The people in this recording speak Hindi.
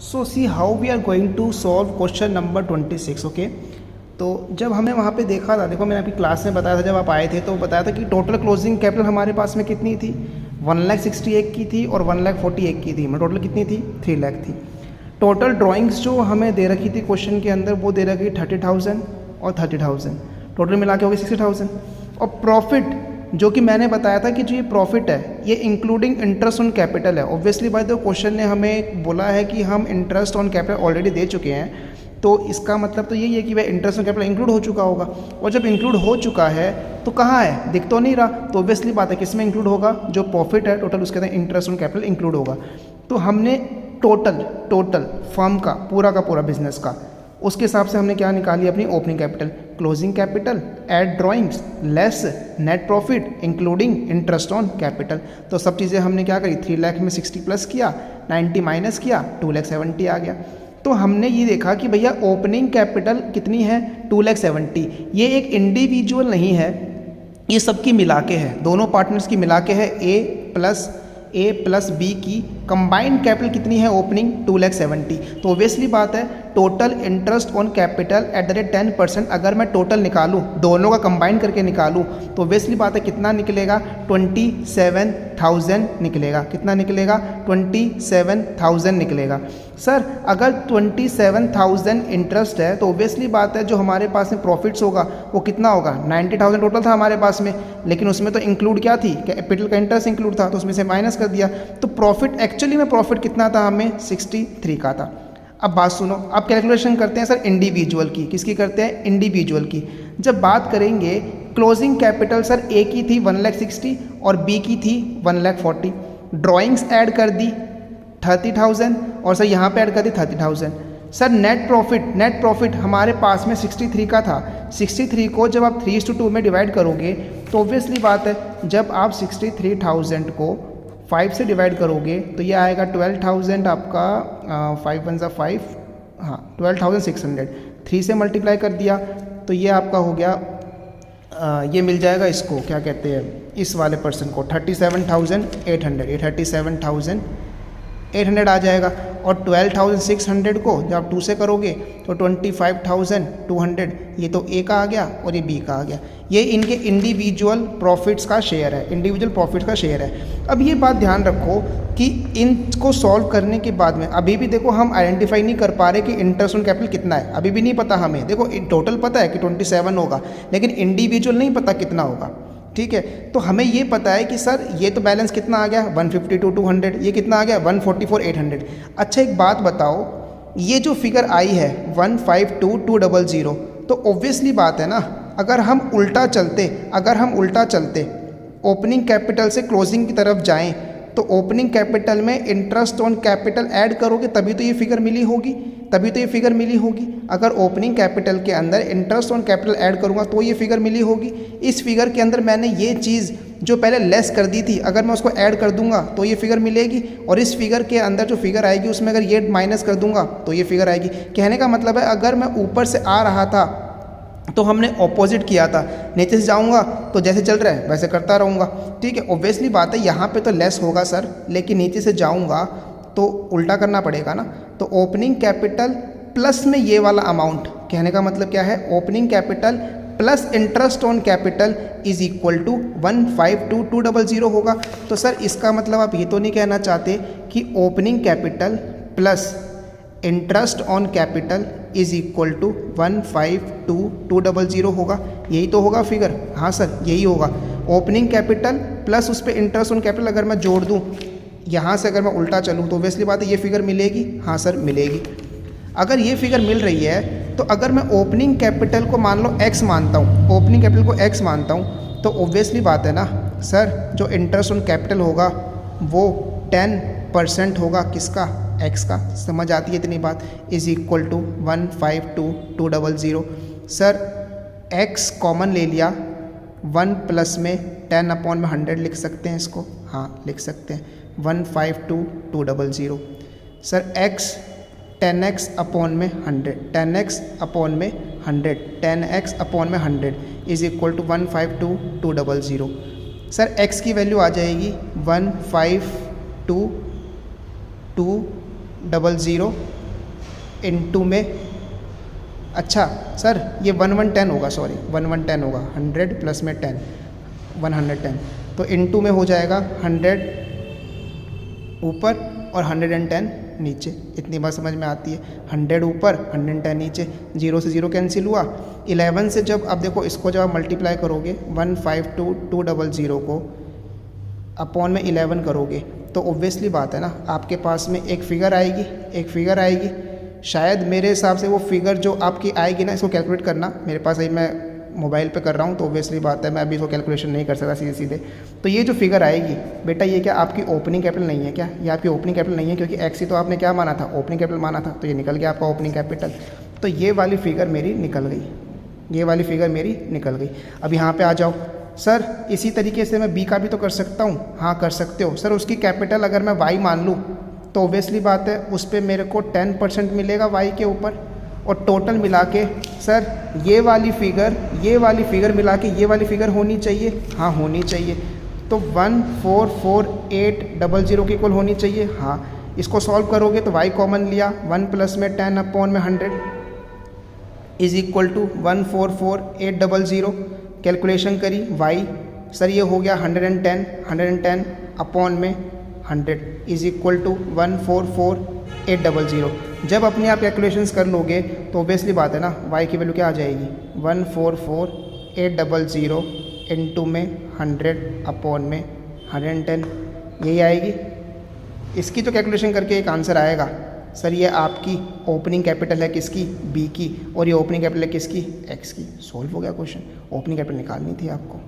So see how we are going to solve question number 26. Okay, तो जब हमने वहाँ पे देखा था, देखो मैंने आपकी क्लास में बताया था, जब आप आए थे तो बताया था कि टोटल क्लोजिंग कैपिटल हमारे पास में कितनी थी, 1,61,000 की थी और 1,41,000 की थी. मतलब टोटल कितनी थी, 3 लाख थी. टोटल ड्राइंग्स जो हमें दे रखी थी क्वेश्चन के अंदर वो दे रखी 30,000 और 30,000, टोटल मिला के हो गई 60,000. और प्रॉफिट जो कि मैंने बताया था कि जो ये प्रॉफिट है ये इंक्लूडिंग इंटरेस्ट ऑन कैपिटल है. ऑब्वियसली बाय द क्वेश्चन ने हमें बोला है कि हम इंटरेस्ट ऑन कैपिटल ऑलरेडी दे चुके हैं, तो इसका मतलब तो यही है कि वह इंटरेस्ट ऑन कैपिटल इंक्लूड हो चुका होगा. और जब इंक्लूड हो चुका है तो कहाँ है, दिख तो नहीं रहा, तो ऑब्वियसली बात है किस में इंक्लूड होगा, जो प्रॉफिट है टोटल उसके अंदर इंटरेस्ट ऑन कैपिटल इंक्लूड होगा. तो हमने टोटल फर्म का पूरा बिजनेस का उसके हिसाब से हमने क्या निकाली, अपनी opening capital, closing capital add drawings less net profit including interest on capital. तो सब चीज़ें हमने क्या करी, 3 लाख में 60 प्लस किया, 90 माइनस किया, 2,70,000 आ गया. तो हमने ये देखा कि भैया ओपनिंग कैपिटल कितनी है, 2,70,000. ये एक इंडिविजुअल नहीं है, ये सबकी मिला के है, दोनों पार्टनर्स की मिला के है. ए प्लस बी की कंबाइंड कैपिटल कितनी है ओपनिंग, 2,70,000. तो ऑब्वियसली बात है total interest on capital at the rate 10%. अगर मैं टोटल निकालूं, दोनों का कंबाइन करके निकालूं, तो ऑब्वियसली बात है कितना निकलेगा, 27,000 निकलेगा. कितना निकलेगा, 27,000 निकलेगा. सर अगर 27,000 इंटरेस्ट है तो ऑब्वियसली बात है जो हमारे पास में प्रॉफिट्स होगा वो कितना होगा, 90,000 टोटल था हमारे पास में, लेकिन उसमें तो इंक्लूड क्या थी, कैपिटल का इंटरेस्ट इंक्लूड था, तो उसमें से माइनस कर दिया. तो प्रॉफिट एक्चुअली में प्रॉफिट कितना था, हमें 63 का था. अब बात सुनो, अब कैलकुलेशन करते हैं सर इंडिविजुअल की, किसकी करते हैं, इंडिविजुअल की. जब बात करेंगे क्लोजिंग कैपिटल सर ए की थी 1,60,000 और बी की थी 1,40,000. ड्राइंग्स ऐड कर दी 30,000 और सर यहाँ पे ऐड कर दी 30,000. सर नेट प्रॉफिट हमारे पास में 63 का था. 63 को जब आप 3:2 में डिवाइड करोगे तो ऑब्वियसली बात है जब आप 63,000 को 5 से डिवाइड करोगे तो ये आएगा 12,000 आपका, 5 1 ज़ा 5, हाँ 12,600. 3 से मल्टीप्लाई कर दिया तो ये आपका हो गया, ये मिल जाएगा इसको क्या कहते हैं, इस वाले पर्सन को 37,800, ये 37,800 आ जाएगा. और 12,600 को जब आप 2 से करोगे तो 25,200, ये तो ए का आ गया और ये बी का आ गया. ये इनके इंडिविजुअल प्रॉफिट्स का शेयर है, इंडिविजुअल प्रॉफिट्स का शेयर है. अब ये बात ध्यान रखो कि इनको सॉल्व करने के बाद में अभी भी देखो हम आइडेंटिफाई नहीं कर पा रहे कि इंटरेस्ट ऑन कैपिटल कितना है, अभी भी नहीं पता हमें. देखो टोटल पता है कि 27 होगा, लेकिन इंडिविजुअल नहीं पता कितना होगा. ठीक है, तो हमें ये पता है कि सर ये तो बैलेंस कितना आ गया 152,200, ये कितना आ गया 144,800. अच्छा एक बात बताओ, ये जो फिगर आई है 152,200, तो ऑब्वियसली बात है ना, अगर हम उल्टा चलते ओपनिंग कैपिटल से क्लोजिंग की तरफ जाएं तो ओपनिंग कैपिटल में इंटरेस्ट ऑन कैपिटल ऐड करोगे तभी तो ये फिगर मिली होगी. अगर ओपनिंग कैपिटल के अंदर इंटरेस्ट ऑन कैपिटल ऐड करूँगा तो ये फिगर मिली होगी. इस फिगर के अंदर मैंने ये चीज़ जो पहले लेस कर दी थी अगर मैं उसको ऐड कर दूंगा तो ये फिगर मिलेगी, और इस फिगर के अंदर जो फिगर आएगी उसमें अगर ये माइनस कर दूंगा तो ये फिगर आएगी. कहने का मतलब है अगर मैं ऊपर से आ रहा था तो हमने ऑपोजिट किया था, नीचे से जाऊंगा तो जैसे चल रहा है वैसे करता रहूँगा. ठीक है, ऑब्वियसली बात है यहाँ पे तो लेस होगा सर, लेकिन नीचे से जाऊंगा तो उल्टा करना पड़ेगा ना. तो ओपनिंग कैपिटल प्लस में ये वाला अमाउंट, कहने का मतलब क्या है, opening capital plus interest on capital is equal to 152,200 होगा. तो सर इसका मतलब आप ये तो नहीं कहना चाहते कि opening capital plus interest on capital is equal to 152,200 होगा, यही तो होगा फिगर. हाँ सर यही होगा, ओपनिंग कैपिटल प्लस उस पर इंटरेस्ट ऑन कैपिटल अगर मैं जोड़ दूँ, यहाँ से अगर मैं उल्टा चलूँ तो ऑब्वियसली बात है ये फिगर मिलेगी. हाँ सर मिलेगी. अगर ये फिगर मिल रही है तो अगर मैं ओपनिंग कैपिटल को मान लो x मानता हूँ, तो ऑब्वियसली बात है ना सर जो इंटरेस्ट ऑन कैपिटल होगा वो 10% होगा, किसका, x का. समझ आती है इतनी बात. Is equal to 152,200. Sir x common ले लिया, 1 प्लस में 10/100 लिख सकते हैं इसको, हाँ लिख सकते हैं 152,200. सर x 10x अपॉन में 100, 10x अपॉन में 100 is equal to 152,200. Sir x की वैल्यू आ जाएगी 152,200 00 इनटू में, अच्छा सर ये 1110 होगा, सॉरी 1110 होगा, 100 प्लस में 10 110, तो इनटू में हो जाएगा 100 ऊपर और 110 नीचे। इतनी बात समझ में आती है, 100 ऊपर 110 नीचे, 0 से 0 कैंसिल हुआ। 11 से जब अब देखो इसको जब आप मल्टीप्लाई करोगे 152200 को अपॉन में 11 करोगे तो ऑब्वियसली बात है ना आपके पास में एक फ़िगर आएगी, शायद मेरे हिसाब से वो फिगर जो आपकी आएगी ना, इसको कैलकुलेट करना, मेरे पास अभी मैं मोबाइल पे कर रहा हूँ तो ऑब्वियसली बात है मैं अभी इसको कैलकुलेशन नहीं कर सकता सीधे सीधे। तो ये जो फिगर आएगी बेटा ये क्या आपकी ओपनिंग कैपिटल नहीं है क्या? ये आपकी ओपनिंग कैपिटल नहीं है क्योंकि एक्स ही तो आपने क्या माना था, ओपनिंग कैपिटल माना था, तो ये निकल गया आपका ओपनिंग कैपिटल। तो ये वाली फिगर मेरी निकल गई, अब यहाँ पे आ जाओ। सर इसी तरीके से मैं बी का भी तो कर सकता हूँ, हाँ कर सकते हो सर। उसकी कैपिटल अगर मैं वाई मान लूँ तो ऑब्वियसली बात है उस पर मेरे को 10% मिलेगा वाई के ऊपर, और टोटल मिला के सर ये वाली फिगर मिला के ये वाली फिगर होनी चाहिए, हाँ होनी चाहिए। तो 144,800 के इक्वल होनी चाहिए, हाँ। इसको सॉल्व करोगे तो y कॉमन लिया, 1 प्लस में 10 अपॉन में 100 इज इक्वल टू 144,800। कैलकुलेशन करी y, सर ये हो गया 110 अपॉन में 100 इज इक्वल टू 144,800। जब अपने आप कैलकुलेशंस कर लोगे तो ऑब्वियसली बात है ना y की वैल्यू क्या आ जाएगी, 144,800 इनटू में 100 अपॉन में 110, यही आएगी। इसकी तो कैलकुलेशन करके एक आंसर आएगा, सर ये आपकी ओपनिंग कैपिटल है किसकी, बी की, और ये ओपनिंग कैपिटल है किसकी, एक्स की। सॉल्व हो गया क्वेश्चन, ओपनिंग कैपिटल निकालनी थी आपको।